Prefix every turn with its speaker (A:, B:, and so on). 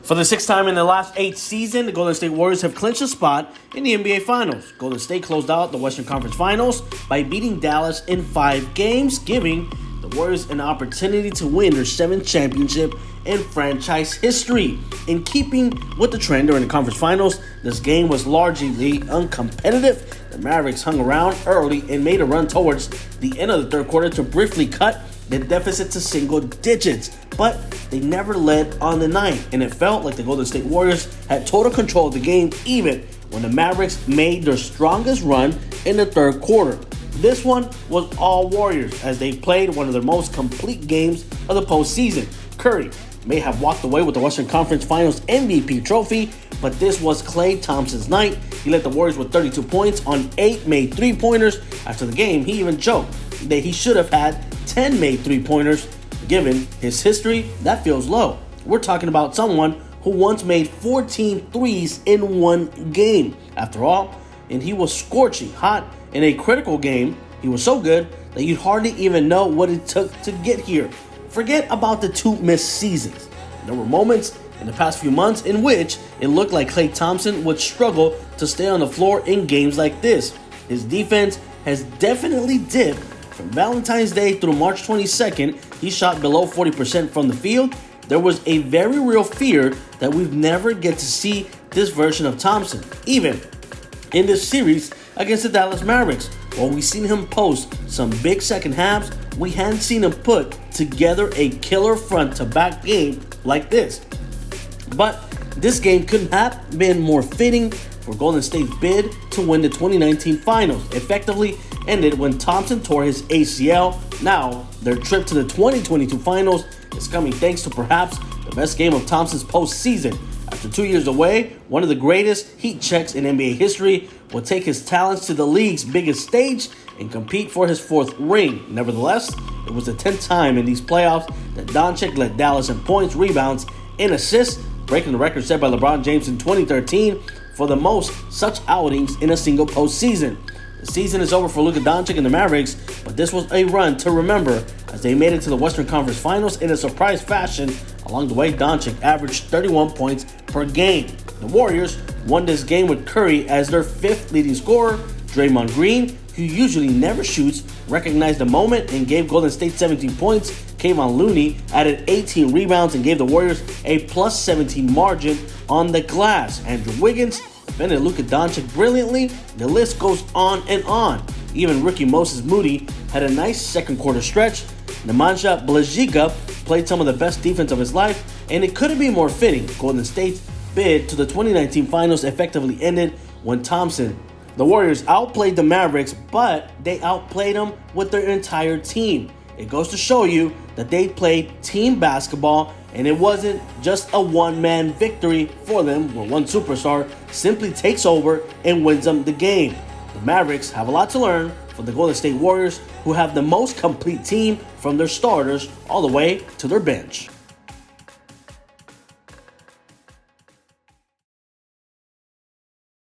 A: For the sixth time in the last 8 seasons, the Golden State Warriors have clinched a spot in the NBA Finals. Golden State closed out the Western Conference Finals by beating Dallas in 5 games, giving the Warriors an opportunity to win their 7th championship in franchise history. In keeping with the trend during the conference finals, this game was largely uncompetitive. The Mavericks hung around early and made a run towards the end of the third quarter to briefly cut the deficit to single digits, but they never led on the night, and it felt like the Golden State Warriors had total control of the game even when the Mavericks made their strongest run in the third quarter. This one was all Warriors as they played one of their most complete games of the postseason. Curry may have walked away with the Western Conference Finals MVP trophy, but this was Klay Thompson's night. He led the Warriors with 32 points on 8 made three-pointers. After the game, he even joked that he should have had 10 made three-pointers. Given his history, that feels low. We're talking about someone who once made 14 threes in one game. After all, and he was scorching hot in a critical game. He was so good that you'd hardly even know what it took to get here. Forget about the 2 missed seasons. There were moments in the past few months in which it looked like Klay Thompson would struggle to stay on the floor in games like this. His defense has definitely dipped. From Valentine's Day through March 22nd, he shot below 40% from the field. There was a very real fear that we'd never get to see this version of Thompson, even in this series against the Dallas Mavericks. While we've seen him post some big second halves, we hadn't seen him put together a killer front-to-back game like this. But this game couldn't have been more fitting for Golden State's bid to win the 2019 Finals. Effectively ended when Thompson tore his ACL. Now, their trip to the 2022 Finals is coming thanks to perhaps the best game of Thompson's postseason. After 2 years away, one of the greatest heat checks in NBA history will take his talents to the league's biggest stage and compete for his 4th ring. Nevertheless, it was the 10th time in these playoffs that Doncic led Dallas in points, rebounds, and assists, breaking the record set by LeBron James in 2013 for the most such outings in a single postseason. The season is over for Luka Doncic and the Mavericks, but this was a run to remember as they made it to the Western Conference Finals in a surprise fashion. Along the way, Doncic averaged 31 points per game. The Warriors won this game with Curry as their 5th leading scorer. Draymond Green, who usually never shoots, recognized the moment and gave Golden State 17 points. Kevon Looney added 18 rebounds and gave the Warriors a plus 17 margin on the glass. Andrew Wiggins defended Luka Doncic brilliantly. The list goes on and on. Even rookie Moses Moody had a nice second quarter stretch. Nemanja Bjelica played some of the best defense of his life, and it couldn't be more fitting. Golden State's bid to the 2019 Finals effectively ended when the Warriors outplayed the Mavericks, but they outplayed them with their entire team. It goes to show you that they played team basketball, and it wasn't just a one-man victory for them where one superstar simply takes over and wins them the game. The Mavericks have a lot to learn from the Golden State Warriors, who have the most complete team from their starters all the way to their bench.